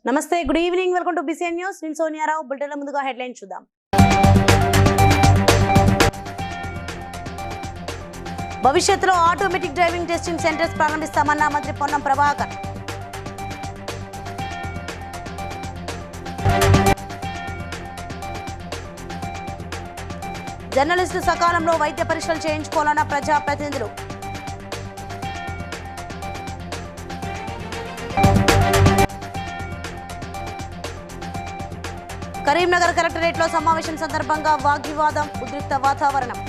నమస్తే, good evening. Welcome to BCN news. నేను సోనియారావు. బులెటిన్ల ముందుగా హెడ్లైన్ చూద్దాం. భవిష్యత్తులో ఆటోమేటిక్ డ్రైవింగ్ టెస్టింగ్ సెంటర్స్ ప్రారంభిస్తామన్న మంత్రి పొన్నం ప్రభాకర్. జర్నలిస్టులు సకాలంలో వైద్య పరీక్షలు చేయించుకోవాలన్న ప్రజాప్రతినిధులు. కరీంనగర్ కలెక్టరేట్లో సమావేశం సందర్భంగా వాగ్వివాదం, ఉద్రిక్త వాతావరణం.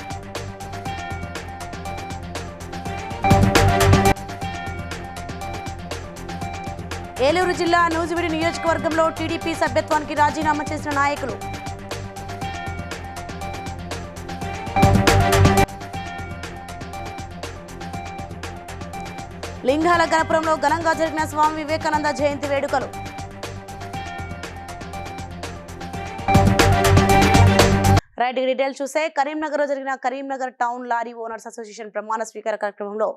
ఏలూరు జిల్లా నూజివీడు నియోజకవర్గంలో టీడీపీ సభ్యత్వానికి రాజీనామా చేసిన నాయకులు. లింగాల గణపురంలో ఘనంగా జరిగిన స్వామి వివేకానంద జయంతి వేడుకలు. రైట్, డీటెయిల్స్ చూసే కరీంనగర్ లో జరిగిన Karimnagar town lorry owners association ప్రమాణ స్వీకార కార్యక్రమంలో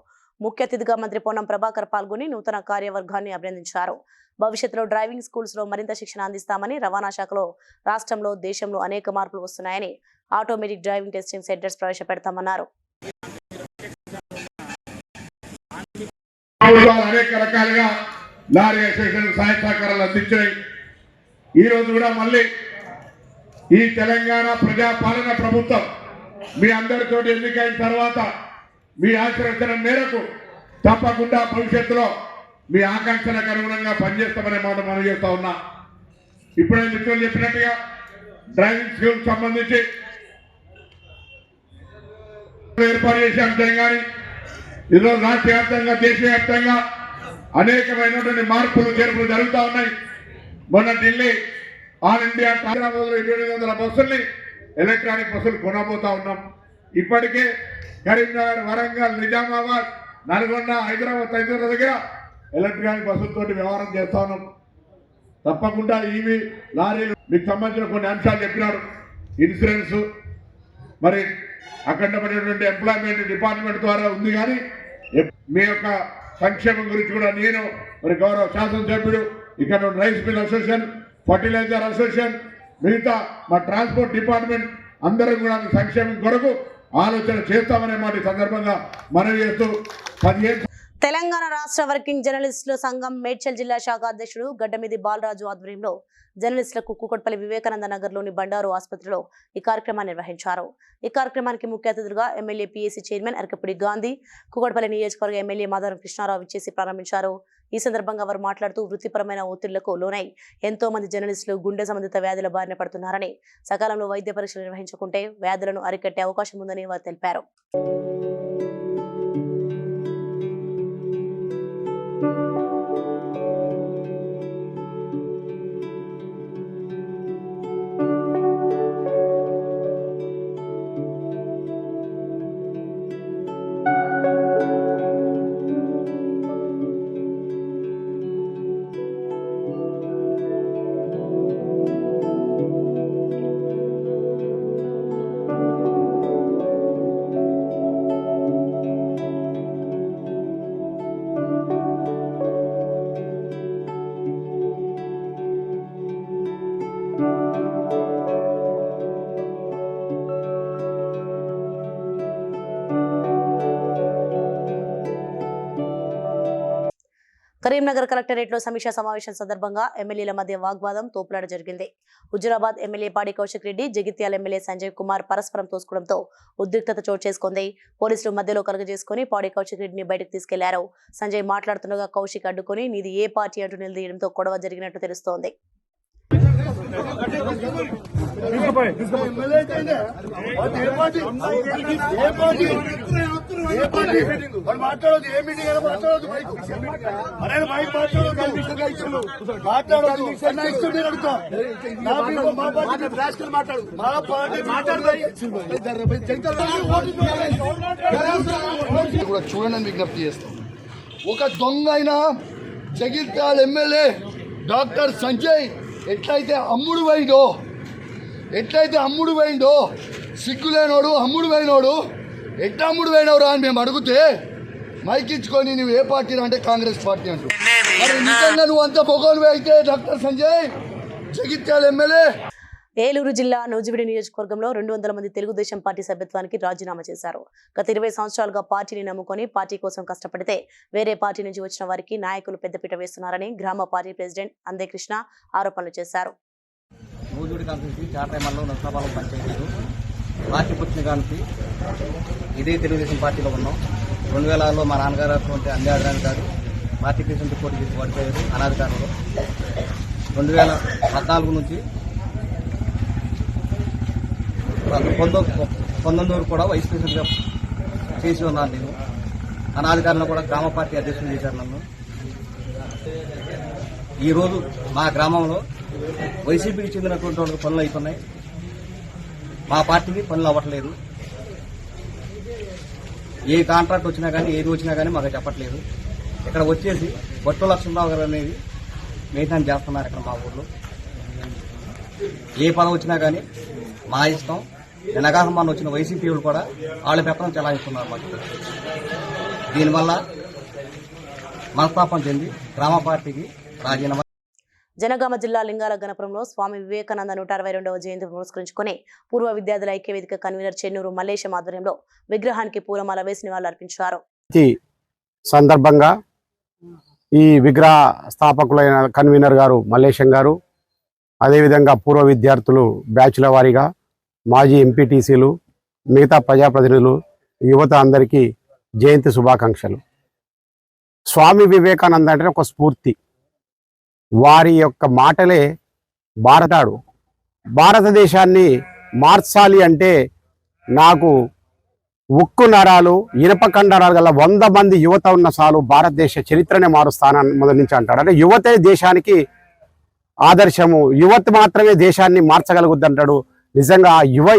ముఖ్య అతిథిగా మంత్రి పొన్నం ప్రభాకర్ పాల్గొని నూతన కార్యవర్గాన్ని అభినందించారు. భవిష్యత్తులో డ్రైవింగ్ స్కూల్స్ లో మరింత శిక్షణ అందిస్తామని, రవాణా శాఖలో రాష్ట్రంలో దేశంలో అనేక మార్పులు వస్తున్నాయని, ఆటోమేటిక్ డ్రైవింగ్ టెస్టింగ్ సెంటర్స్ ప్రవేశపెడతామన్నారు. అనేక రకాలుగా లారీ అసోసియేషన్ సహాయ సహకారాలు అందించాయి. ఈ రోజు కూడా మళ్ళీ ఈ తెలంగాణ ప్రజాపాలన ప్రభుత్వం మీ అందరితో ఎన్నికైన తర్వాత మీ ఆశీర్వచన మేరకు తప్పకుండా భవిష్యత్తులో మీ ఆకాంక్షలకు అనుగుణంగా పనిచేస్తామనే మాట మనం చేస్తా ఉన్నా. ఇప్పుడే మిత్రులు చెప్పినట్టుగా డ్రైవింగ్ స్కూల్ సంబంధించి ఏర్పాటు చేసే అంశం కానీ ఈరోజు రాష్ట్ర వ్యాప్తంగా దేశవ్యాప్తంగా అనేకమైనటువంటి మార్పులు చేర్పులు జరుగుతూ ఉన్నాయి. మొన్న ఢిల్లీ ఆల్ ఇండియా హైదరాబాద్లో 2800 బస్సుల్ని ఎలక్ట్రానిక్ బస్సులు కొనబోతా ఉన్నాం. ఇప్పటికే కరీంనగర్, వరంగల్, నిజామాబాద్, నల్గొండ, హైదరాబాద్ తదితరుల దగ్గర ఎలక్ట్రానిక్ బస్సులతో వ్యవహారం చేస్తా ఉన్నాం. తప్పకుండా ఈవీ లారీలు మీకు సంబంధించిన కొన్ని అంశాలు చెప్పినారు. ఇన్సూరెన్స్ మరి అఖండమైనటువంటి ఎంప్లాయ్మెంట్ డిపార్ట్మెంట్ ద్వారా ఉంది. కానీ మీ యొక్క సంక్షేమం గురించి కూడా నేను మరి గౌరవ శాసనసభ్యుడు, ఇక్కడ rice mill association, fertilizer association, మిగతా మా ట్రాన్స్పోర్ట్ డిపార్ట్మెంట్ అందరూ కూడా సంక్షేమం కొరకు ఆలోచన చేస్తామనే మాట సందర్భంగా మనవి చేస్తూ 15 తెలంగాణ రాష్ట్ర వర్కింగ్ జర్నలిస్టుల సంఘం మేడ్చల్ జిల్లా శాఖ అధ్యక్షుడు గడ్డమిది బాలరాజు ఆధ్వర్యంలో జర్నలిస్టులకు కూకట్పల్లి వివేకానంద నగర్ లోని బండారు ఆసుపత్రిలో ఈ కార్యక్రమాన్ని నిర్వహించారు. ఈ కార్యక్రమానికి ముఖ్య అతిథులుగా MLA PAC chairman Arekapudi Gandhi, Kukatpally నియోజకవర్గ ఎమ్మెల్యే మాధవరం కృష్ణారావు ఇచ్చేసి ప్రారంభించారు. ఈ సందర్భంగా వారు మాట్లాడుతూ వృత్తిపరమైన ఒత్తిళ్లకు లోనై ఎంతో మంది జర్నలిస్టులు గుండె సంబంధిత వ్యాధుల బారిన పడుతున్నారని, సకాలంలో వైద్య పరీక్షలు నిర్వహించుకుంటే వ్యాధులను అరికట్టే అవకాశం ఉందని వారు తెలిపారు. కరీంనగర్ కలెక్టరేట్లో సమీక్షా సమావేశం సందర్భంగా ఎమ్మెల్యేల మధ్య వాగ్వాదం, తోపులాట జరిగింది. హుజురాబాద్ ఎమ్మెల్యే పాడి కౌశిక్ రెడ్డి, జగిత్యాల ఎమ్మెల్యే సంజయ్ కుమార్ పరస్పరం తోసుకోవడంతో ఉద్రిక్తత చోటు చేసుకుంది. పోలీసులు మధ్యలో కలుగజేసుకుని పాడి కౌశిక్ రెడ్డిని బయటకు తీసుకెళ్లారు. సంజయ్ మాట్లాడుతుండగా కౌశిక్ అడ్డుకుని నీది ఏ పార్టీ అంటూ నిలదీయడంతో గొడవ జరిగినట్టు తెలుస్తోంది. చూడండి విజ్ఞప్తి చేస్తాం. ఒక దొంగ అయిన జగిత్యాల ఎమ్మెల్యే డాక్టర్ సంజయ్ ఎట్లయితే అమ్ముడు పోయిందో సిగ్గులేనోడు, అమ్ముడు పోయినోడు ఎట్లా అమ్ముడు పోయినవరా అని మేము అడిగితే మైకిచ్చుకొని నువ్వు ఏ పార్టీ అంటే కాంగ్రెస్ పార్టీ అంటూ. మరి నిజంగా నువ్వు అంత మొగోనివి అయితే డాక్టర్ సంజయ్ జగిత్యాల ఎమ్మెల్యే. ఏలూరు జిల్లా నూజివీడు నియోజకవర్గంలో 200 మంది తెలుగుదేశం పార్టీ సభ్యత్వానికి రాజీనామా చేశారు. గత 20 సంవత్సరాలుగా పార్టీని నమ్ముకొని పార్టీ కోసం కష్టపడితే వేరే పార్టీ నుంచి వచ్చిన వారికి నాయకులు పెద్దపీట వేస్తున్నారని గ్రామ పార్టీ ప్రెసిడెంట్ అందే కృష్ణ ఆరోపణలు చేశారు. నూజివీడు కాన్స్టిట్యూన్సీ చాటైమల్లో నర్సాపాలెం పంచాయతీలు పార్టీ పుట్టిన కానికి ఇదే తెలుగుదేశం పార్టీలో ఉన్నాం. 2000లో మా నాన్నగారు అటువంటి అందేఆదరాని గారు పార్టీ ప్రెసిడెంట్ పోటీ చేసి ఓడిపోయారు అనాధికారంలో. 2014 నుంచి 19 కూడా వైస్ ప్రెసిడెంట్గా చేసి ఉన్నాను. నేను అనాధికారంలో కూడా గ్రామ పార్టీ అధ్యక్షులు చేశారు నన్ను. ఈరోజు మా గ్రామంలో వైసీపీకి చెందినటువంటి వాళ్ళకి పనులు అవుతున్నాయి, మా పార్టీకి పనులు అవ్వట్లేదు. ఏ కాంట్రాక్ట్ వచ్చినా కానీ ఏది వచ్చినా కానీ మాకు చెప్పట్లేదు. ఇక్కడ వచ్చేసి బొట్టు లక్ష్మణరావు గారు అనేది మెయింటైన్ చేస్తున్నారు. ఇక్కడ మా ఊర్లో ఏ పదవి వచ్చినా కానీ మా ఇష్టం. నినగాహమాన్ వచ్చిన వైసీపీ వాళ్ళు కూడా వాళ్ళ పెత్తనం చెలాయిస్తున్నారు మాకు. దీనివల్ల మనస్తాపం చెంది గ్రామ పార్టీకి రాజీనామా. జనగామ జిల్లా లింగాల గణపురంలో స్వామి వివేకానంద 162వ జయంతి పురస్కరించుకుని పూర్వ విద్యార్థుల ఐక్యవేదిక కన్వీనర్ చెన్నూరు మల్లేశం ఆధ్వర్యంలో విగ్రహానికి పూలమాల వేసి నివాళులర్పించారు. సందర్భంగా ఈ విగ్రహ స్థాపకులైన కన్వీనర్ గారు మల్లేశం గారు, అదేవిధంగా పూర్వ విద్యార్థులు బ్యాచ్ల వారీగా మాజీ ఎంపీటీసీలు, మిగతా ప్రజాప్రతినిధులు, యువత అందరికీ జయంతి శుభాకాంక్షలు. స్వామి వివేకానంద అంటే ఒక స్ఫూర్తి. వారి యొక్క మాటలే భారతదేశాన్ని మార్చాలి అంటే నాకు ఉక్కు నరాలు, ఇనప కండరాలు గల 100 మంది యువత ఉన్న చాలు భారతదేశ చరిత్రనే మారుస్తానని మొదటి నుంచి అంటాడు. అంటే యువతే దేశానికి ఆదర్శము, యువత మాత్రమే దేశాన్ని మార్చగలుగుద్ది అంటాడు. నిజంగా యువ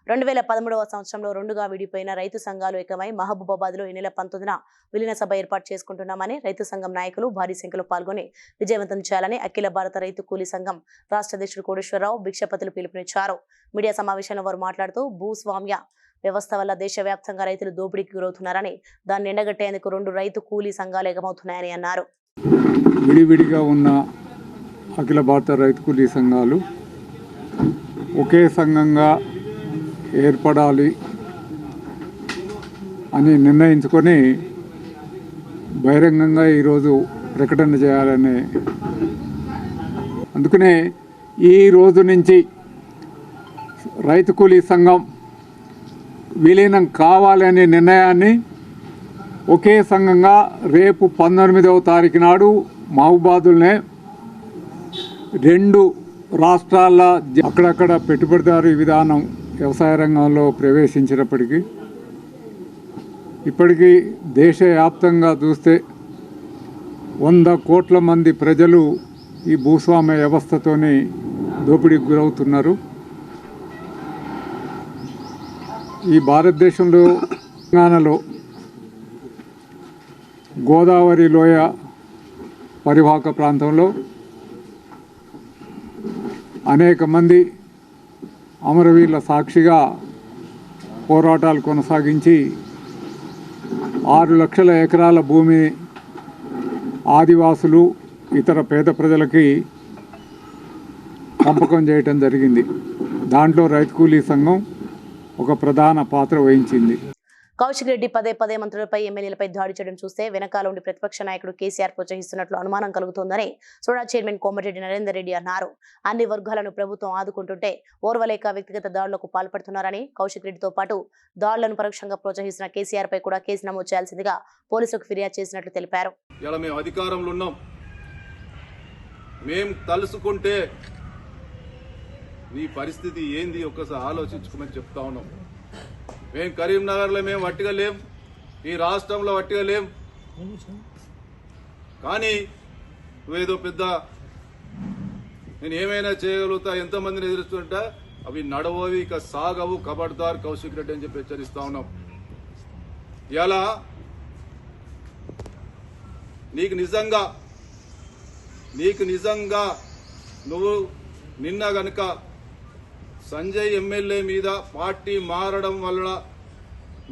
2013వ సంవత్సరంలో 2గా విడిపోయిన రైతు సంఘాలు ఏకమై మహబూబాబాద్లో ఈ నెల 19న విలీన సభ ఏర్పాటు చేసుకుంటున్నామని రైతు సంఘం నాయకులు భారీ సంఖ్యలో పాల్గొని విజయవంతం చేయాలని అఖిల భారత రైతు కూలీ సంఘం రాష్ట్ర అధ్యక్షుడు కోటేశ్వరరావు భిక్షపతులు పిలుపునిచ్చారు. మీడియా సమావేశంలో వారు మాట్లాడుతూ భూస్వామ్య వ్యవస్థ వల్ల దేశవ్యాప్తంగా రైతులు దోపిడీకి గురవుతున్నారని, దాన్ని ఎండగట్టేందుకు 2 రైతు కూలీ సంఘాలు ఏకమవుతున్నాయని అన్నారు. విడివిడిగా ఉన్న అఖిల భారత రైతు కూలీ సంఘాలు ఒకే సంఘంగా ఏర్పడాలి అని నిర్ణయించుకొని బహిరంగంగా ఈరోజు ప్రకటన చేయాలని, అందుకనే ఈ రోజు నుంచి రైతు కూలీ సంఘం విలీనం కావాలనే నిర్ణయాన్ని ఒకే సంఘంగా రేపు 19వ తారీఖు నాడు మహబూబాబాద్లోనే 2 రాష్ట్రాల అక్కడక్కడ పెట్టుబడిదారు విధానం వ్యవసాయ రంగంలో ప్రవేశించినప్పటికీ ఇప్పటికీ దేశవ్యాప్తంగా చూస్తే 100 కోట్ల మంది ప్రజలు ఈ భూస్వామ్య వ్యవస్థతోని దోపిడీకి గురవుతున్నారు. ఈ భారతదేశంలో తెలంగాణలో గోదావరి లోయ పరివాహక ప్రాంతంలో అనేక మంది అమరవీరుల సాక్షిగా పోరాటాలు కొనసాగించి 6 లక్షల ఎకరాల భూమి ఆదివాసులు, ఇతర పేద ప్రజలకి పంపకం చేయటం జరిగింది. దాంట్లో రైతు కూలీ సంఘం ఒక ప్రధాన పాత్ర వహించింది. కౌశిక్ రెడ్డి పదే మంత్రులపై ఎమ్మెల్యేలపై దాడి చేయడం చూస్తే వెనకాల ఉండి ప్రతిపక్ష నాయకుడు కేసీఆర్ ప్రోత్సహిస్తున్నట్లు అనుమానం కలుగుతోందని సోడా చైర్మన్ కోమటిరెడ్డి నరేందర్ రెడ్డి అన్నారు. అన్ని వర్గాలను ప్రభుత్వం ఆదుకుంటుంటే ఓర్వలేక వ్యక్తిగత దాడులకు పాల్పడుతున్నారని, కౌశిక్ రెడ్డితో పాటు దాడులను పరోక్షంగా ప్రోత్సహిస్తున్న కేసీఆర్ పై కూడా కేసు నమోదు చేయాల్సిందిగా పోలీసులకు ఫిర్యాదు చేసినట్లు తెలిపారు. ఇలా మేము అధికారంలో ఉన్నాం, మేము తలుసుకుంటే నీ పరిస్థితి ఏంది ఒక్కసారి ఆలోచించుకోమని చెప్తా ఉన్నాం. మేము కరీంనగర్లో మేము వట్టిగా లేం, ఈ రాష్ట్రంలో వట్టిగా లేం. కానీ నువ్వేదో పెద్ద నేను ఏమైనా చేయగలుగుతా, ఎంతమందిని ఎదురుస్తుంటా, అవి నడవవి, ఇక సాగవు, కబడ్దార్ కౌశిక్ రెడ్డి అని చెప్పి హెచ్చరిస్తా ఉన్నాం. ఇలా నీకు నిజంగా నువ్వు నిన్న గనుక సంజయ్ ఎమ్మెల్యే మీద పార్టీ మారడం వల్ల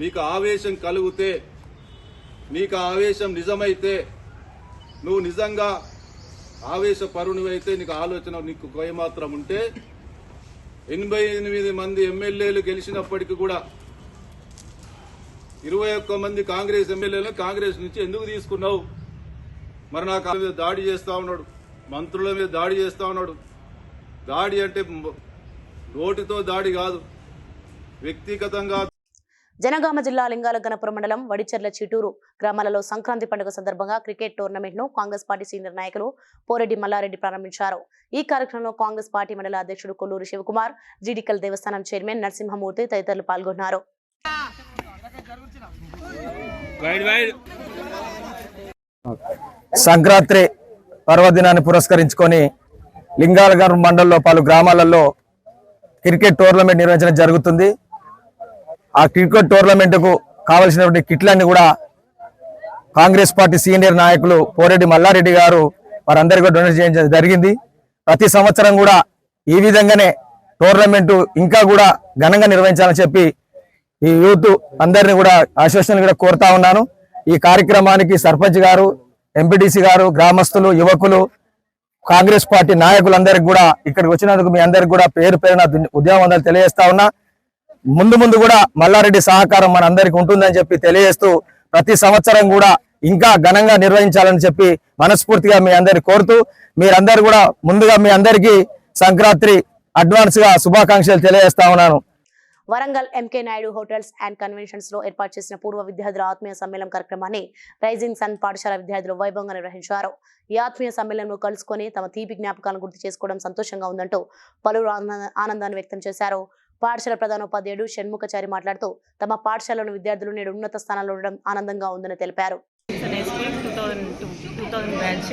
మీకు ఆవేశం కలిగితే నీకు ఆవేశం నిజమైతే, నువ్వు నిజంగా ఆవేశపరునివైతే, నీకు ఆలోచన నీకు ఏమాత్రం ఉంటే 88 మంది ఎమ్మెల్యేలు గెలిచినప్పటికీ కూడా 21 మంది కాంగ్రెస్ ఎమ్మెల్యేలను కాంగ్రెస్ నుంచి ఎందుకు తీసుకున్నావు? మరి నాకు మీద దాడి చేస్తా ఉన్నాడు, మంత్రుల మీద దాడి చేస్తా ఉన్నాడు. దాడి అంటే నోటితో దాడి కాదు, వ్యక్తిగతంగా. జనగామ జిల్లా లింగాల గణపురం మండలం వడిచెర్ల చిటూరు గ్రామాలలో సంక్రాంతి పండుగ సందర్భంగా క్రికెట్ టోర్నమెంట్ ను కాంగ్రెస్ పార్టీ సీనియర్ నాయకులు పోరెడ్డి మల్లారెడ్డి ప్రారంభించారు. ఈ కార్యక్రమంలో కాంగ్రెస్ పార్టీ మండల అధ్యక్షుడు కొల్లూరు శివకుమార్, జీడికల్ దేవస్థానం చైర్మన్ నరసింహమూర్తి తదితరులు పాల్గొన్నారు. సంక్రాంతి పర్వదినాన్ని పురస్కరించుకొని లింగాలగర్ మండలంలో పలు గ్రామాలలో క్రికెట్ టోర్నమెంట్ నిర్వహించడం జరుగుతుంది. ఆ క్రికెట్ టోర్నమెంట్కు కావలసినటువంటి కిట్లన్నీ కూడా కాంగ్రెస్ పార్టీ సీనియర్ నాయకులు పోరెడ్డి మల్లారెడ్డి గారు వారందరికీ డొనేట్ చేయడం జరిగింది. ప్రతి సంవత్సరం కూడా ఈ విధంగానే టోర్నమెంట్ ఇంకా కూడా ఘనంగా నిర్వహించాలని చెప్పి ఈ యూత్ అందరినీ కూడా అసోసియేషన్ కూడా కోరుతా ఉన్నాను. ఈ కార్యక్రమానికి సర్పంచ్ గారు, ఎంపీటీసీ గారు, గ్రామస్తులు, యువకులు, కాంగ్రెస్ పార్టీ నాయకులందరికీ కూడా ఇక్కడికి వచ్చినందుకు మీ అందరికి కూడా పేరు పేరున ఉద్యమవందనాలు తెలియజేస్తా ఉన్నా. ముందు కూడా మల్లారెడ్డి సహకారం మన అందరికి ఉంటుందని చెప్పి తెలియజేస్తూ ప్రతి సంవత్సరం కూడా ఇంకా ఘనంగా నిర్వహించాలని చెప్పి మనస్ఫూర్తిగా మీ అందరిని కోరుతూ, మీరందరూ కూడా ముందుగా మీ అందరికీ సంక్రాంతి అడ్వాన్స్ గా శుభాకాంక్షలు తెలియజేస్తా ఉన్నాను. Warangal MK Naidu hotels and conventions లో ఏర్పాటు చేసిన పూర్వ విద్యార్థుల ఆత్మీయ సమ్మేళనం కార్యక్రమాన్ని రైజింగ్ సన్ పాఠశాల విద్యార్థులు వైభవంగా నిర్వహించారు. ఈ ఆత్మీయ సమ్మేళనంలో కలుసుకొని తమ తీపి జ్ఞాపకాలను గుర్తు చేసుకోవడం సంతోషంగా ఉందంటూ పలువురు ఆనందాన్ని వ్యక్తం చేశారు. పాఠశాల ప్రధానోపాధ్యాయుడు షణ్ముఖచారి మాట్లాడుతూ తమ పాఠశాలలోని విద్యార్థులు నేడు ఉన్నత స్థానాల్లో ఉండడం ఆనందంగా ఉందని తెలిపారు. 2000 బ్యాచ్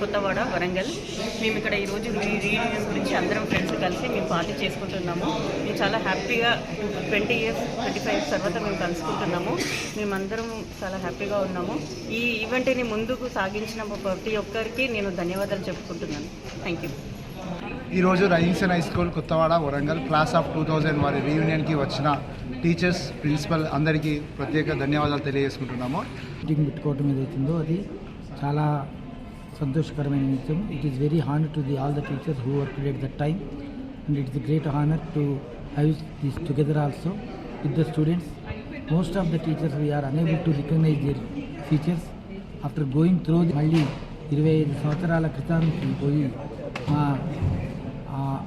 కొత్తవాడ వరంగల్. మేము ఇక్కడ ఈరోజు రీయూనియన్ గురించి అందరం ఫ్రెండ్స్ కలిసి మేము పార్టీ చేసుకుంటున్నాము. మేము చాలా హ్యాపీగా 20 ఇయర్స్ 25 ఇయర్స్ తర్వాత మేము కలుసుకుంటున్నాము. మేమందరం చాలా హ్యాపీగా ఉన్నాము. ఈ ఈవెంట్ని ముందుకు సాగించిన ప్రతి ఒక్కరికి నేను ధన్యవాదాలు చెప్పుకుంటున్నాను. Thank you. ఈరోజు Rising Sun high school Kothawada Warangal class of 2000 వారి రీయూనియన్కి వచ్చిన టీచర్స్, ప్రిన్సిపల్ అందరికీ ప్రత్యేక ధన్యవాదాలు తెలియజేసుకుంటున్నాము. మీటింగ్ పెట్టుకోవడం ఏదైతుందో అది చాలా సంతోషకరమైన విషయం. It is very honour to all the teachers who worked at that time and it's a great honour to have this together also with the students. Most of the teachers we are unable to recognize their teachers after going through. మళ్ళీ 25 సంవత్సరాల క్రితానికి పోయి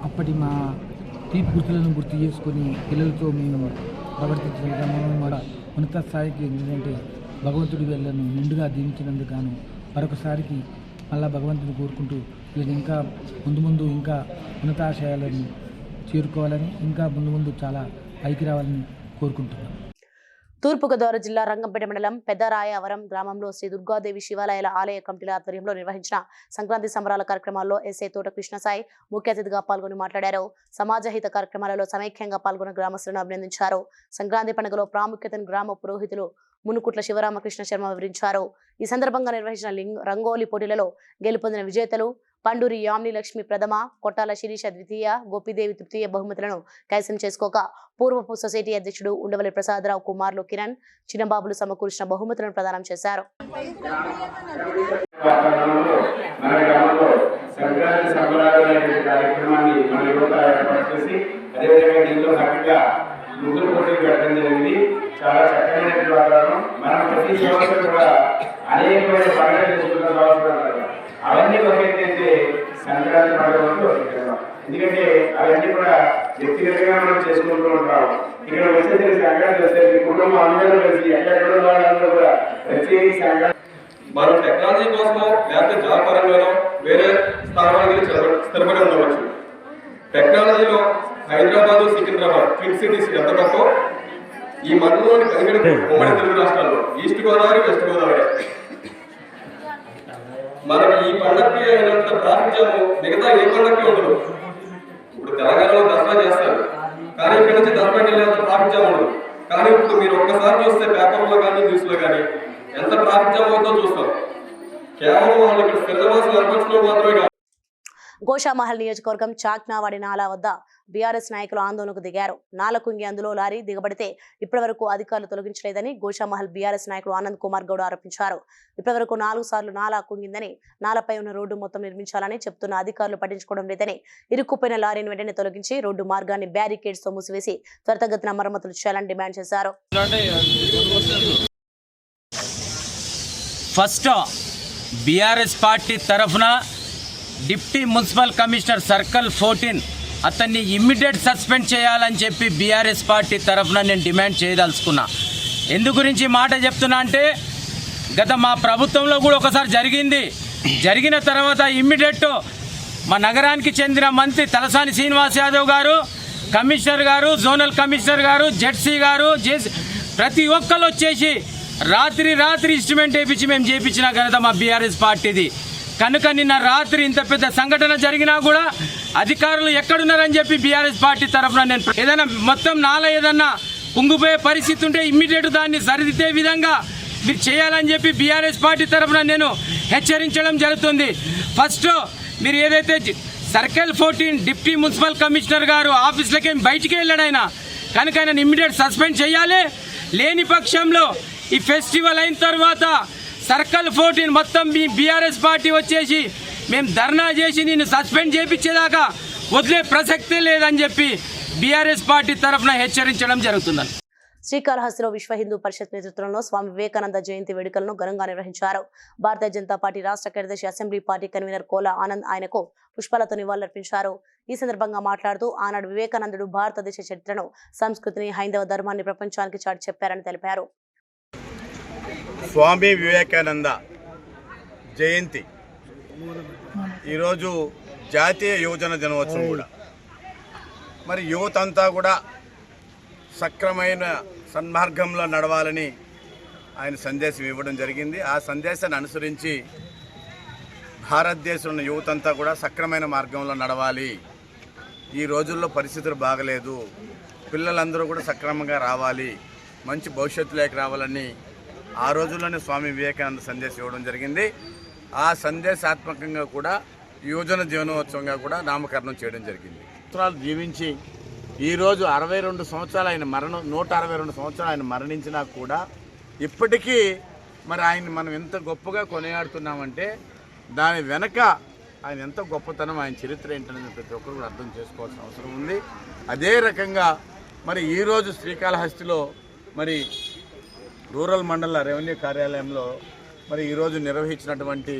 అప్పటి మా తీపి గుర్తులను గుర్తు చేసుకొని పిల్లలతో మేము ప్రవర్తించిన విధానం కూడా ఉన్నత స్థాయికి ఎందుకంటే భగవంతుడి వీళ్ళను నిండుగా దీవించినందుకు గాను మరొకసారికి మళ్ళా భగవంతుని కోరుకుంటూ వీళ్ళని ఇంకా ముందు ఇంకా ఉన్నతాశయాలను చేరుకోవాలని, ఇంకా ముందు చాలా పైకి రావాలని కోరుకుంటున్నాను. తూర్పుగోదావరి జిల్లా రంగంపేట మండలం పెద్దరాయవరం గ్రామంలో శ్రీ దుర్గాదేవి శివాలయాల ఆలయ కమిటీల ఆధ్వర్యంలో నిర్వహించిన సంక్రాంతి సంబరాల కార్యక్రమాల్లో ఎస్ఐ తోట కృష్ణసాయి ముఖ్య అతిథిగా పాల్గొని మాట్లాడారు. సమాజహిత కార్యక్రమాలలో సమైక్యంగా పాల్గొన్న గ్రామస్తులను అభినందించారు. సంక్రాంతి పండుగలో ప్రాముఖ్యతను గ్రామ పురోహితులు మునుకుట్ల శివరామకృష్ణ శర్మ వివరించారు. ఈ సందర్భంగా నిర్వహించిన రంగోలీ పోటీలలో గెలుపొందిన విజేతలు పండూరి యామిని లక్ష్మి ప్రథమ, కొట్టాల శిరీష ద్వితీయ, గోపిదేవి తృతీయ బహుమతులను కైసం చేసుకోక పూర్వపు సొసైటీ అధ్యక్షుడు ఉండవల్లి ప్రసాదరావు, కుమారులు కిరణ్, చిన్నబాబులు సమకూర్చిన బహుమతులను ప్రదానం చేశారు. చాలా చక్కనైన వాతావరణం. మనం ప్రతి సంవత్సరం కూడా అనేకమైన పండుగలు చేసుకున్న సంవత్సరాలు అవన్నీ ఒకటైతే సంక్రాంతి పండుగ. ఎందుకంటే అవన్నీ కూడా వ్యక్తిగతంగా మనం చేసుకుంటూ ఉంటాం. ఇక్కడ వచ్చేసరికి సంక్రాంతి వస్తే కుటుంబం అందరూ కలిసి ఎక్కడెక్కడ వాళ్ళందరూ కూడా ప్రత్యేక సంక్రాంతి మనం టెక్నాలజీ కోసమో లేకపోతే జాబ్ పరంగానో వేరే స్థానానికి స్థిరపడి ఉండవచ్చు. టెక్నాలజీలో హైదరాబాద్, సికింద్రాబాద్ ట్విన్ సిటీస్ ఎంత గొప్ప. ఈ మండలంలోని 17 ఉమ్మడి తెలుగు రాష్ట్రాల్లో ఈస్ట్ గోదావరి, వెస్ట్ గోదావరి. మనకి ఈ పండగకి అయినంత ప్రాముఖ్యము మిగతా ఏ పండగకి ఉండదు. ఇప్పుడు తెలంగాణలో దసరా చేస్తారు, కానీ ఇక్కడ నుంచి దసరాకి వెళ్ళేంత ప్రాముఖ్యం ఉండదు. కానీ ఇప్పుడు మీరు ఒక్కసారి చూస్తే పేపర్లో కానీ న్యూస్లో కానీ ఎంత ప్రాముఖ్యం అవుతుందో చూస్తాం. కేవలం వాళ్ళు ఇక్కడ స్థిరవాసులు ఏర్పరచడం మాత్రమే కాదు. గోషామహల్ నియోజకవర్గం చాక్నావాడి నాలా వద్ద బీఆర్ఎస్ నాయకులు ఆందోళనకు దిగారు. నాల కుంగి అందులో లారీ దిగబడితే ఇప్పటివరకు అధికారులు తొలగించలేదని గోషామహల్ బీఆర్ఎస్ నాయకులు ఆనంద్ కుమార్ గౌడ్ ఆరోపించారు. ఇప్పటివరకు 4 సార్లు నాలా కుంగిందని, నాలపై ఉన్న రోడ్డు మొత్తం నిర్మించాలని చెప్తున్న అధికారులు పట్టించుకోవడం లేదని, ఇరుక్కుపోయిన లారీని వెంటనే తొలగించి రోడ్డు మార్గాన్ని బ్యారికేడ్స్ తో మూసివేసి త్వరితగతిన మరమ్మతులు చేయాలని డిమాండ్ చేశారు. ఫస్ట్ బీఆర్ఎస్ పార్టీ తరఫున డిప్టీ మున్సిపల్ కమిషనర్ సర్కిల్ 14 అతన్ని ఇమ్మీడియట్ సస్పెండ్ చేయాలని చెప్పి బీఆర్ఎస్ పార్టీ తరఫున నేను డిమాండ్ చేయదలుచుకున్నా. ఎందు గురించి మాట చెప్తున్నా అంటే గత మా ప్రభుత్వంలో కూడా ఒకసారి జరిగిన తర్వాత ఇమ్మీడియట్ మా నగరానికి చెందిన మంత్రి తలసాని శ్రీనివాస్ యాదవ్ గారు, కమిషనర్ గారు, జోనల్ కమిషనర్ గారు, జెడ్సీ గారు, ప్రతి ఒక్కరు వచ్చేసి రాత్రి ఇన్స్ట్రుమెంట్ వేయించి మేము చేయించిన ఘనత మా బీఆర్ఎస్ పార్టీది. కనుక నిన్న రాత్రి ఇంత పెద్ద సంఘటన జరిగినా కూడా అధికారులు ఎక్కడున్నారని చెప్పి బీఆర్ఎస్ పార్టీ తరఫున నేను ఏదైనా మొత్తం ఏదన్నా కుంగిపోయే పరిస్థితి ఉంటే ఇమ్మీడియట్ దాన్ని సరిదిద్దే విధంగా మీరు చేయాలని చెప్పి బీఆర్ఎస్ పార్టీ తరఫున నేను హెచ్చరించడం జరుగుతుంది. ఫస్ట్ మీరు ఏదైతే సర్కిల్ 14 డిప్టీ మున్సిపల్ కమిషనర్ గారు ఆఫీస్లకి బయటికి వెళ్ళాడు ఆయన, కనుక ఆయన ఇమ్మీడియట్ సస్పెండ్ చేయాలి. లేని పక్షంలో ఈ ఫెస్టివల్ అయిన తర్వాత సర్కిల్ 14 మొత్తం బీఆర్ఎస్ పార్టీ వచ్చేసి మేము ధర్నా చేసి నిన్ను సస్పెండ్ చేయించేదాకా వదిలే ప్రసక్తే లేదని చెప్పి బీఆర్ఎస్ పార్టీ తరఫున హెచ్చరించడం జరుగుతుందని. శ్రీకాళహస్తిలో విశ్వ హిందూ పరిషత్ నేతృత్వంలో స్వామి వివేకానంద జయంతి వేడుకలను ఘనంగా నిర్వహించారు. భారతీయ జనతా పార్టీ రాష్ట్ర కార్యదర్శి assembly party convener Kola Anand ఆయనకు పుష్పాలతో నివాళులర్పించారు. ఈ సందర్భంగా మాట్లాడుతూ ఆనాడు వివేకానందుడు భారతదేశ చరిత్రను, సంస్కృతిని, హైందవ ధర్మాన్ని ప్రపంచానికి చాటి చెప్పారని తెలిపారు. స్వామి వివేకానంద జయంతి ఈరోజు జాతీయ యువజన దినోత్సవం కూడా. మరి యువత అంతా కూడా సక్రమైన సన్మార్గంలో నడవాలని ఆయన సందేశం ఇవ్వడం జరిగింది. ఆ సందేశాన్ని అనుసరించి భారతదేశంలో యువత అంతా కూడా సక్రమైన మార్గంలో నడవాలి. ఈ రోజుల్లో పరిస్థితులు బాగలేదు, పిల్లలందరూ కూడా సక్రమంగా రావాలి, మంచి భవిష్యత్తులోకి రావాలని ఆ రోజుల్లోనే స్వామి వివేకానంద సందేశం ఇవ్వడం జరిగింది. ఆ సందేశాత్మకంగా కూడా యువజన దినోత్సవంగా కూడా నామకరణం చేయడం జరిగింది. సంవత్సరాలు జీవించి ఈరోజు 62 సంవత్సరాలు ఆయన 162 సంవత్సరాలు ఆయన మరణించినా కూడా ఇప్పటికీ మరి ఆయన్ని మనం ఎంత గొప్పగా కొనియాడుతున్నామంటే దాని వెనక ఆయన ఎంత గొప్పతనం, ఆయన చరిత్ర ఏంటనేది ప్రతి ఒక్కరు కూడా అర్థం చేసుకోవాల్సిన అవసరం ఉంది. అదే రకంగా మరి ఈరోజు శ్రీకాళహస్తిలో మరి రూరల్ మండల రెవెన్యూ కార్యాలయంలో మరి ఈరోజు నిర్వహించినటువంటి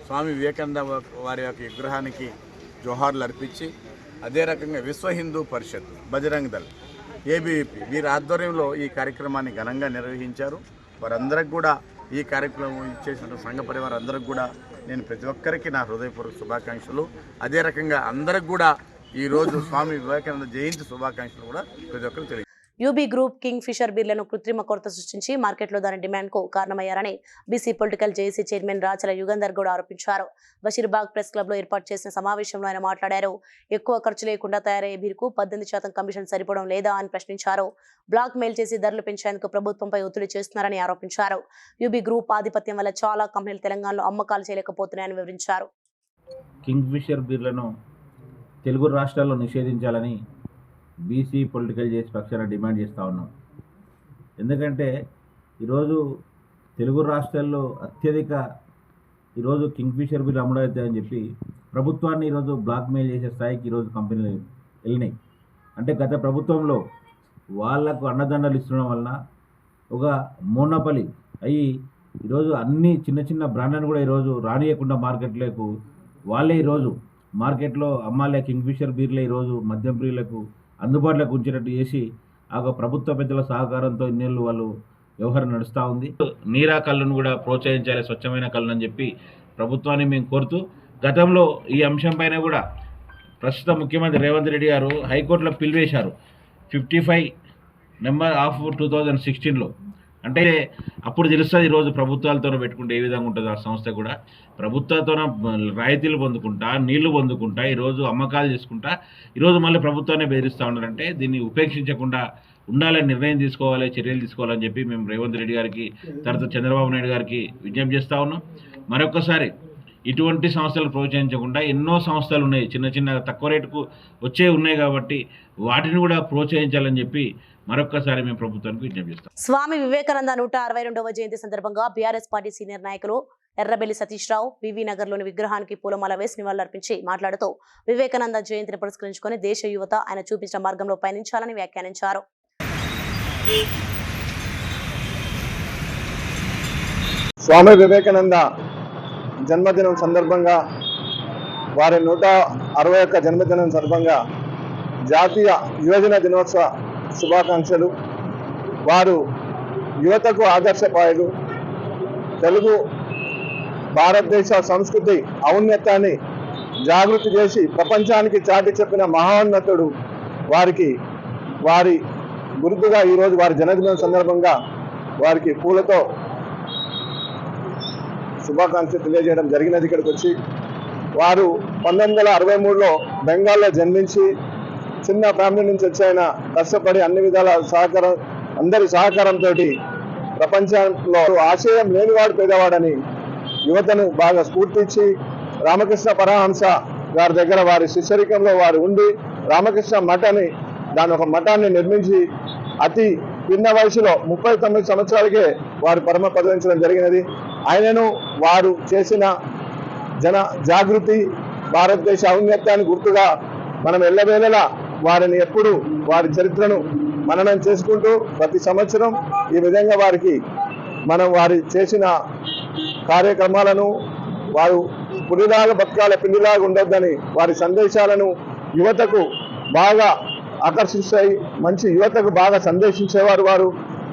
స్వామి వివేకానంద వారి యొక్క విగ్రహానికి జోహార్లు అర్పించి, అదే రకంగా విశ్వ హిందూ పరిషత్, బజరంగ్ దళ్, ఏబీవీపీ వీరి ఆధ్వర్యంలో ఈ కార్యక్రమాన్ని ఘనంగా నిర్వహించారు. వారందరికి కూడా ఈ కార్యక్రమం ఇచ్చేసిన సంఘ పరివారం అందరికి కూడా నేను ప్రతి ఒక్కరికి నా హృదయపూర్వక శుభాకాంక్షలు. అదే రకంగా అందరికి కూడా ఈరోజు స్వామి వివేకానంద జయంతి శుభాకాంక్షలు కూడా ప్రతి ఒక్కరికి తెలియజేస్తాను. యూబీ గ్రూప్ కింగ్ ఫిషర్ బీర్లను కృత్రిమ కొరత సృష్టించి మార్కెట్లో దాని డిమాండ్కు కారణమయ్యారని BC political JAC chairman రాచల Yugandhar Goud ఆరోపించారు. బషీర్బాగ్ ప్రెస్ క్లబ్లో ఏర్పాటు చేసిన సమావేశంలో ఆయన మాట్లాడారు. ఎక్కువ ఖర్చు లేకుండా తయారయ్యే బీర్కు 18% కమిషన్ సరిపోవడం లేదా అని ప్రశ్నించారు. బ్లాక్ మెయిల్ చేసి ధరలు పెంచేందుకు ప్రభుత్వంపై ఒత్తిడి చేస్తున్నారని ఆరోపించారు. యూబీ గ్రూప్ ఆధిపత్యం వల్ల చాలా కంపెనీలు తెలంగాణలో అమ్మకాలు చేయలేకపోతున్నాయని వివరించారు. కింగ్ ఫిషర్ బీర్లను తెలుగు రాష్ట్రాల్లో నిషేధించాలని బీసీ పొలిటికల్ జేఏసీ పక్షాన డిమాండ్ చేస్తూ ఉన్నాం. ఎందుకంటే ఈరోజు తెలుగు రాష్ట్రాల్లో అత్యధిక ఈరోజు కింగ్ ఫిషర్ బీర్లు అమ్ముడవుతాయని చెప్పి ప్రభుత్వాన్ని ఈరోజు బ్లాక్ మెయిల్ చేసే స్థాయికి ఈరోజు కంపెనీలు వెళ్ళినాయి. అంటే గత ప్రభుత్వంలో వాళ్లకు అండదండలు ఇస్తుండడం వలన ఒక మోనోపలి అయ్యి ఈరోజు అన్ని చిన్న చిన్న బ్రాండ్లను కూడా ఈరోజు రానియకుండా మార్కెట్లకు వాళ్ళే ఈరోజు మార్కెట్లో అమ్మాలే కింగ్ ఫిషర్ బీర్లే ఈరోజు మద్యం ప్రియులకు అందుబాటులోకి ఉంచేటట్టు చేసి ఆ ప్రభుత్వ పెద్దల సహకారంతో ఇన్నేళ్ళు వాళ్ళు వ్యవహారం నడుస్తూ ఉంది. నీరా కళ్ళను కూడా ప్రోత్సహించాలి, స్వచ్ఛమైన కళ్ళను అని చెప్పి ప్రభుత్వాన్ని మేము కోరుతూ గతంలో ఈ అంశం పైన కూడా ప్రస్తుత ముఖ్యమంత్రి రేవంత్ రెడ్డి గారు హైకోర్టులో పిలివేశారు 55 నెంబర్ ఆఫ్ 2016లో. అంటే అప్పుడు తెలుస్తుంది ఈరోజు ప్రభుత్వాలతో పెట్టుకుంటే ఏ విధంగా ఉంటుంది ఆ సంస్థ కూడా. ప్రభుత్వాలతో రాయితీలు పొందుకుంటా, నీళ్లు పొందుకుంటా, ఈరోజు అమ్మకాలు చేసుకుంటా ఈరోజు మళ్ళీ ప్రభుత్వాన్ని బెదిరిస్తూ ఉన్నారంటే దీన్ని ఉపేక్షించకుండా ఉండాలని నిర్ణయం తీసుకోవాలి, చర్యలు తీసుకోవాలని చెప్పి మేము రేవంత్ రెడ్డి గారికి తర్వాత చంద్రబాబు నాయుడు గారికి విజ్ఞప్తి చేస్తూ ఉన్నాం. మరొకసారి ఇటువంటి సంస్థలు ప్రోత్సహించకుండా ఎన్నో సంస్థలు ఉన్నాయి, చిన్న చిన్న తక్కువ రేటుకు వచ్చే ఉన్నాయి కాబట్టి వాటిని కూడా ప్రోత్సహించాలని చెప్పి మరొక్కసారి మేము ప్రభుత్వానికి విజ్ఞప్తి చేస్తాం. స్వామి వివేకానంద 162వ జయంతి సందర్భంగా బీఆర్ఎస్ పార్టీ సీనియర్ నాయకులు ఎర్రబెల్లి సతీష్ రావు వివి నగర్లోని విగ్రహానికి పూలమాల వేసి నివాళులర్పించి మాట్లాడుతూ వివేకానంద జయంతిని పురస్కరించుకొని దేశ యువత ఆయన చూపించిన మార్గంలో పయనించాలని వ్యాఖ్యానించారు. స్వామి వివేకానంద జన్మదినం సందర్భంగా వారి 161 జన్మదినం సందర్భంగా జాతీయ యువజన దినోత్సవ శుభాకాంక్షలు. వారు యువతకు ఆదర్శపాయులు. తెలుగు భారతదేశ సంస్కృతి ఔన్నత్యాన్ని జాగృతి చేసి ప్రపంచానికి చాటి చెప్పిన మహోన్నతుడు. వారి గుర్తుగా ఈరోజు వారి జన్మదినం సందర్భంగా వారికి పూలతో శుభాకాంక్షలు తెలియజేయడం జరిగినది. ఇక్కడికి వచ్చి వారు 1963లో బెంగాల్లో జన్మించి చిన్న ఫ్యామిలీ నుంచి వచ్చాయన కష్టపడి అన్ని విధాల అందరి సహకారంతో ప్రపంచంలో ఆశయం లేనివాడు పేదవాడని యువతను బాగా స్ఫూర్తించి రామకృష్ణ పరమహంస గారి దగ్గర వారి శిష్యరికంలో వారు ఉండి రామకృష్ణ ఒక మఠాన్ని నిర్మించి అతి చిన్న వయసులో 39 సంవత్సరాలకే వారు పరమ పదించడం జరిగినది. ఆయనను వారు చేసిన జాగృతి భారతదేశ ఔన్నత్యాన్ని గుర్తుగా మనం ఎల్లవేళలా వారిని ఎప్పుడు వారి చరిత్రను మననం చేసుకుంటూ ప్రతి సంవత్సరం ఈ విధంగా వారి చేసిన కార్యక్రమాలను వారు పులిలాగా బతకాల పిల్లిలాగా ఉండొద్దని వారి సందేశాలను యువతకు బాగా ఆకర్షిస్తాయి. మంచి యువతకు బాగా సందేశించేవారు వారు.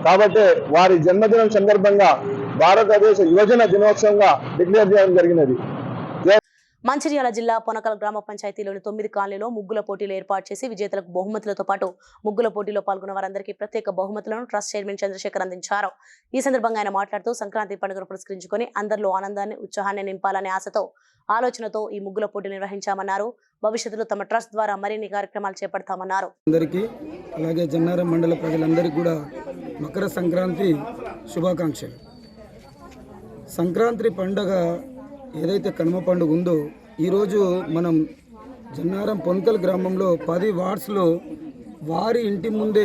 కాబట్టి వారి జన్మదినం సందర్భంగా భారతదేశ యువజన దినోత్సవంగా డిక్లేర్ చేయడం జరిగినది. మంచిర్యాల జిల్లా పొనకల్ గ్రామ పంచాయతీలోని 9 కాలనీలో ముగ్గుల పోటీలు ఏర్పాటు చేసి విజేతలకు బహుమతులతో పాటు ముగ్గుల పోటీలో పాల్గొన్న వారందరికీ ప్రత్యేక బహుమతులను ట్రస్ట్ చైర్మన్ చంద్రశేఖర్ అందించారు. ఈ సందర్భంగా ఆయన మాట్లాడుతూ సంక్రాంతి పండుగను పురస్కరించుకొని అందరిలో ఆనందాన్ని ఉత్సాహాన్ని నింపాలనే ఆలోచనతో ఈ ముగ్గుల పోటీ నిర్వహించామన్నారు. భవిష్యత్తులో తమ ట్రస్ట్ ద్వారా మరిన్ని కార్యక్రమాలు చేపడతామన్నారు. అందరికీ అలాగే జన్నారం మండల ప్రజలందరికీ కూడా మకర సంక్రాంతి శుభాకాంక్షలు. సంక్రాంతి పండుగ ఏదైతే కనుమ పండుగ ఉందో ఈరోజు మనం జన్నారం పొన్కల్ గ్రామంలో 10 వార్డ్స్లో వారి ఇంటి ముందే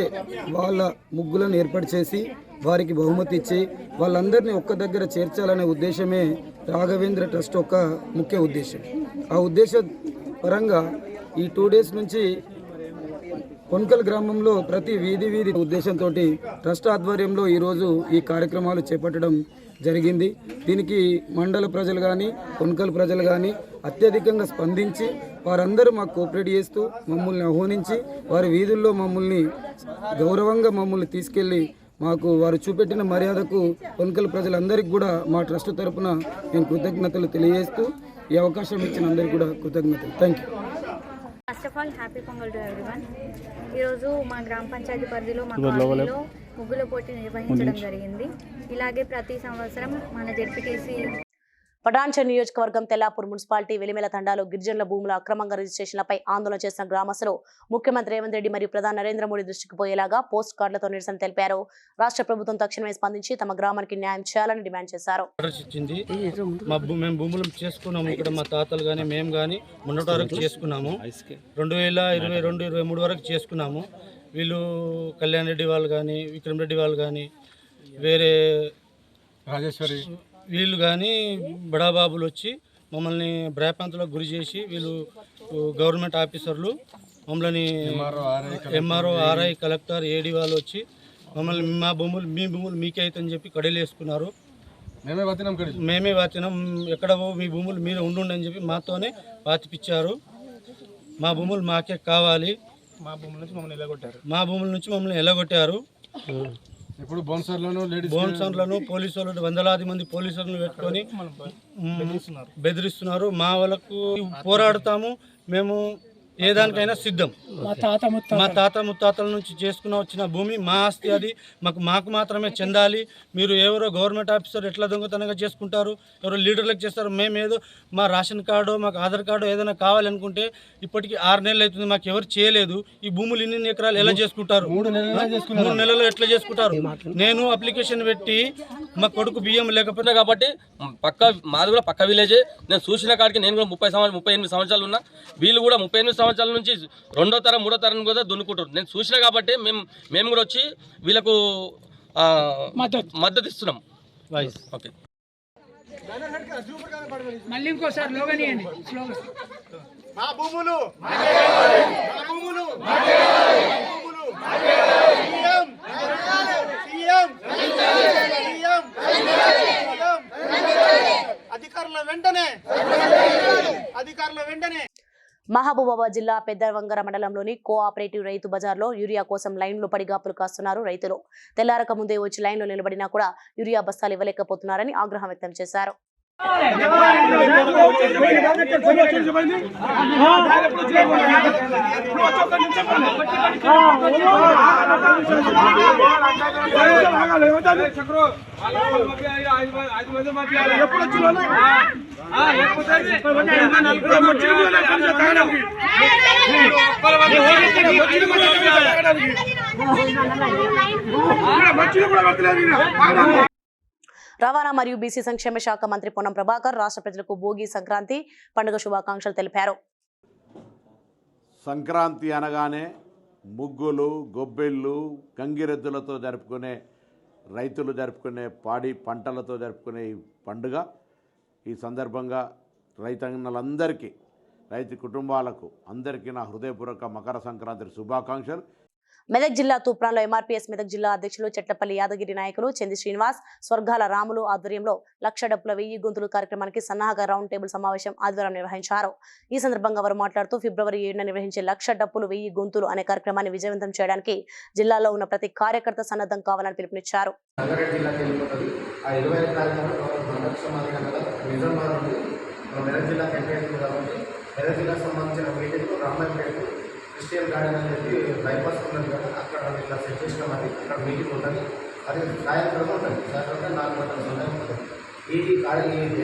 వాళ్ళ ముగ్గులను ఏర్పాటు చేసి వారికి బహుమతి ఇచ్చి వాళ్ళందరినీ ఒక్క దగ్గర చేర్చాలనే ఉద్దేశమే రాఘవేంద్ర ట్రస్ట్ ఒక ముఖ్య ఉద్దేశం. ఆ ఉద్దేశ పరంగా ఈ 2 డేస్ నుంచి పొన్కల్ గ్రామంలో ప్రతి వీధి ఉద్దేశంతో ట్రస్ట్ ఆధ్వర్యంలో ఈరోజు ఈ కార్యక్రమాలు చేపట్టడం జరిగింది. దీనికి మండల ప్రజలు కానీ పొన్కల్ ప్రజలు కానీ అత్యధికంగా స్పందించి వారందరూ మాకు కోఆపరేట్ చేస్తూ మమ్మల్ని ఆహ్వానించి వారి వీధుల్లో గౌరవంగా మమ్మల్ని తీసుకెళ్ళి వారు చూపెట్టిన మర్యాదకు పొన్కల్ ప్రజలందరికీ కూడా మా ట్రస్ట్ తరపున నేను కృతజ్ఞతలు తెలియజేస్తూ ఈ అవకాశం ఇచ్చిన అందరికీ కూడా కృతజ్ఞతలు. Thank you. First of all happy pongal to everyone. ఈరోజు మా గ్రామ పంచాయతీ పరిధిలో మా కాలనీలో ముగ్గుల పోటీ నిర్వహించడం జరిగింది. ఇలాగే ప్రతి సంవత్సరం మన జెడ్పీటీసీ పటాన్చెరు నియోజకవర్గం తెల్లాపూర్ మున్సిపాలిటీ వెలిమెల తండాలో గిరిజనుల భూముల అక్రమంగా రిజిస్ట్రేషన్లపై ఆందోళన చేసిన గ్రామస్తులు ముఖ్యమంత్రి రేవంత్ రెడ్డి మరియు ప్రధాని నరేంద్ర మోడీ దృష్టికి పోయేలాగా పోస్ట్ కార్డులతో నిరసన తెలిపారు. రాష్ట్ర ప్రభుత్వం తక్షణమే స్పందించి తమ గ్రామానికి న్యాయం చేయాలని డిమాండ్ చేశారు. మేము భూములు చేసుకున్నాము. ఇక్కడ మా తాతలు కానీ మేము కానీ మొన్నటి వరకు చేసుకున్నాము. 2022-23 వరకు చేసుకున్నాము. వీళ్ళు కళ్యాణ్ రెడ్డి వాళ్ళు కానీ విక్రమ్ రెడ్డి వాళ్ళు కానీ వేరే రాజేశ్వరి వీళ్ళు కానీ బడాబాబులు వచ్చి మమ్మల్ని భయప్రాంతాలకు గురి చేసి వీళ్ళు గవర్నమెంట్ ఆఫీసర్లు మమ్మల్ని ఎంఆర్ఓ ఆర్ఐ కలెక్టర్ ఏడీ వాళ్ళు వచ్చి మమ్మల్ని మీ భూములు మీకే అవుతుందని చెప్పి కడలు వేసుకున్నారు. మేమే వాతినాం. ఎక్కడ మీ భూములు మీరు ఉండుండని చెప్పి మాతోనే పాతిపించారు. మా భూములు మాకే కావాలి. మా భూముల నుంచి మమ్మల్ని ఎలగొట్టారు. ఇప్పుడు బోన్సర్లను పోలీసు వాళ్ళు 100 మంది పోలీసులను పెట్టుకొని బెదిరిస్తున్నారు. మా వాళ్ళకు పోరాడతాము. మేము ఏ దానికైనా సిద్ధం. మా తాత ముత్తాతల నుంచి చేసుకుని వచ్చిన భూమి మా ఆస్తి, అది మాకు మాత్రమే చెందాలి. మీరు ఎవరో గవర్నమెంట్ ఆఫీసర్ ఎట్లా దొంగతనంగా చేసుకుంటారు, ఎవరో లీడర్లకు చేస్తారు, మేమేదో మా రేషన్ కార్డు మాకు ఆధార్ కార్డు ఏదైనా కావాలనుకుంటే ఇప్పటికీ 6 నెలలు అవుతుంది, మాకు ఎవరు చేయలేదు. ఈ భూములు ఇన్ని ఎకరాలు ఎలా చేసుకుంటారు? 3 నెలలు ఎట్లా చేసుకుంటారు? నేను అప్లికేషన్ పెట్టి మా కొడుకు బియ్యం లేకపోతే కాబట్టి మాది కూడా పక్క విలేజే. నేను చూసిన కాడికి నేను కూడా 38 సంవత్సరాలు ఉన్నా. వీళ్ళు కూడా 38 సంవత్సరాల నుంచి 2వ తరం 3వ తరం కూడా దున్నుకుంటారు. నేను చూసిన కాబట్టి మేము కూడా వచ్చి వీళ్ళకు మద్దతు ఇస్తున్నాం. ఓకే, మళ్ళీ ఇంకోసారి లోగనియండి. మా భూములు అధికారుల వెంటనే. మహబూబాబాద్ జిల్లా పెద్దవంగర మండలంలోని కోఆపరేటివ్ రైతు బజార్లో యూరియా కోసం లైన్లో పడి గాపులు కాస్తున్నారు రైతులు. తెల్లారక ముందే వచ్చి లైన్లో నిలబడినా కూడా యూరియా బస్తాలు ఇవ్వలేకపోతున్నారని ఆగ్రహం వ్యక్తం చేశారు. రవాణా మరియు బీసీ సంక్షేమ శాఖ మంత్రి పొన్నం ప్రభాకర్ రాష్ట్ర ప్రజలకు భోగి సంక్రాంతి పండుగ శుభాకాంక్షలు తెలిపారు. సంక్రాంతి అనగానే ముగ్గులు, గొబ్బెళ్ళు, గంగిరెద్దులతో జరుపుకునే రైతులు జరుపుకునే పాడి పంటలతో జరుపుకునే ఈ పండుగ. ఈ సందర్భంగా రైతన్నలందరికీ, రైతు కుటుంబాలకు అందరికీ నా హృదయపూర్వక మకర సంక్రాంతి శుభాకాంక్షలు. మెదక్ జిల్లా తూప్రాన్లో ఎంఆర్పీఎస్ మెదక్ జిల్లా అధ్యక్షులు చెట్లపల్లి యాదగిరి నాయకులు చంది శ్రీనివాస్, స్వర్గాల రాములు ఆధ్వర్యంలో 1,00,000 డప్పుల 1000 గొంతులు కార్యక్రమానికి సన్నాహక రౌండ్ టేబుల్ సమావేశం ఆదివారం నిర్వహించారు. ఈ సందర్భంగా వారు మాట్లాడుతూ ఫిబ్రవరి 7న నిర్వహించే 1,00,000 డప్పులు 1000 గొంతులు అనే కార్యక్రమాన్ని విజయవంతం చేయడానికి జిల్లాలో ఉన్న ప్రతి కార్యకర్త సన్నద్ధం కావాలని పిలుపునిచ్చారు. క్రిస్టియన్ గార్డెన్ అని చెప్పి బైపాస్ ఉన్నది కదా, అక్కడ ఇట్లా సెట్ చేసినాం. అది అక్కడ మీటింగ్ ఉంటుంది. అది సాయంత్రం ఉంటుంది. సాయంత్రం 4 గంటల సమయం ఉంటుంది. ఈ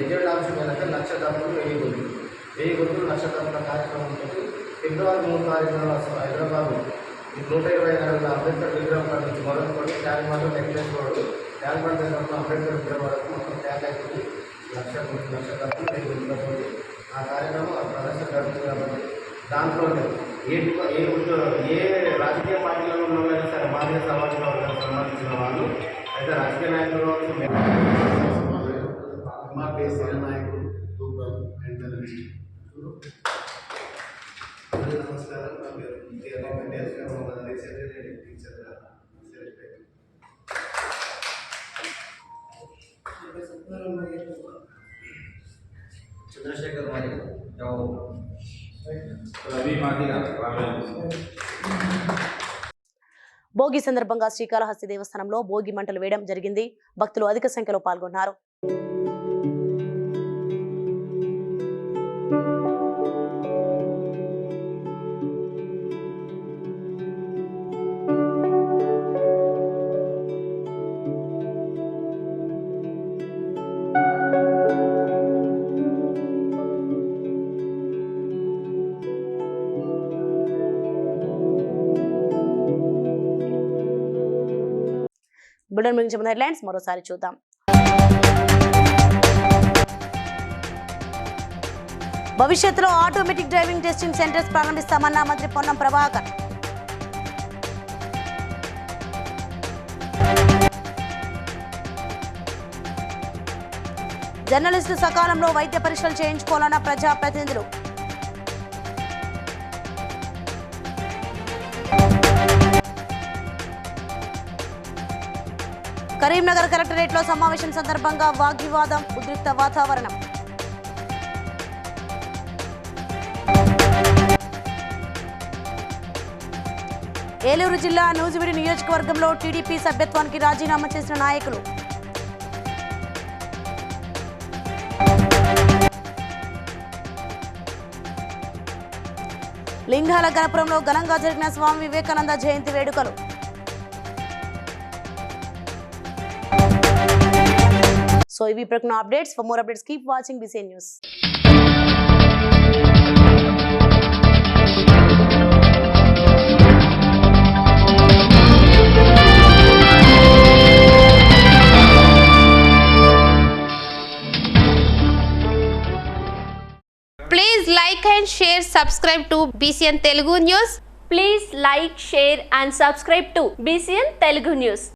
ఏజెంట్ ఆఫీస్ ఏంటంటే 1,00,000 డబ్బులు 1000 గొంతులు 1,00,000 డబ్బుల కార్యక్రమం ఉంటుంది. ఫిబ్రవరి 3వ తారీఖున హైదరాబాద్ 124 అంబేద్కర్ విగ్రహం కాడ నుంచి మొదలుకొని tank bund, necklace road, tank bund దగ్గర ఉన్న అంబేద్కర్ విగ్రహం వరకు మొత్తం ట్యాంక్ అవుతుంది. 1,00,000 డబ్బులు 1000 గొంతులు. ఆ కార్యక్రమం ప్రదర్శన జరుగుతుంది కాబట్టి దాంట్లో ఏ రాజకీయ పార్టీలలో ఉన్న వాళ్ళైనా సరే మాదిరి సమాజ వర్గానికి సంబంధించిన వాళ్ళు అయితే రాజకీయ నాయకులు ఎంఆర్పీఎస్ నాయకులు నమస్కారం. చంద్రశేఖర్ మరియు భోగి సందర్భంగా శ్రీకాళహస్తి దేవస్థానంలో భోగి మంటలు వేయడం జరిగింది. భక్తులు అధిక సంఖ్యలో పాల్గొన్నారు. బులెటిన్ ముగించే ముందు హెడ్లైన్స్ మరోసారి చూద్దాం. భవిష్యత్తులో ఆటోమేటిక్ డ్రైవింగ్ టెస్టింగ్ సెంటర్స్ ప్రారంభిస్తామన్న మంత్రి పొన్నం ప్రభాకర్. జర్నలిస్టులు సకాలంలో వైద్య పరీక్షలు చేయించుకోవాలన్న ప్రజాప్రతినిధులు. కరీంనగర్ కలెక్టరేట్లో సమావేశం సందర్భంగా వాగ్వివాదం, ఉద్రిక్త వాతావరణం. ఏలూరు జిల్లా నూజివీడు నియోజకవర్గంలో టీడీపీ సభ్యత్వానికి రాజీనామా చేసిన నాయకులు. లింగాల గణపురంలో ఘనంగా జరిగిన స్వామి వివేకానంద జయంతి వేడుకలు. సో ఇవి ప్రకటన updates. For more updates keep watching BCN news. Please like and share, subscribe to BCN Telugu News. Please like, share and subscribe to BCN Telugu News.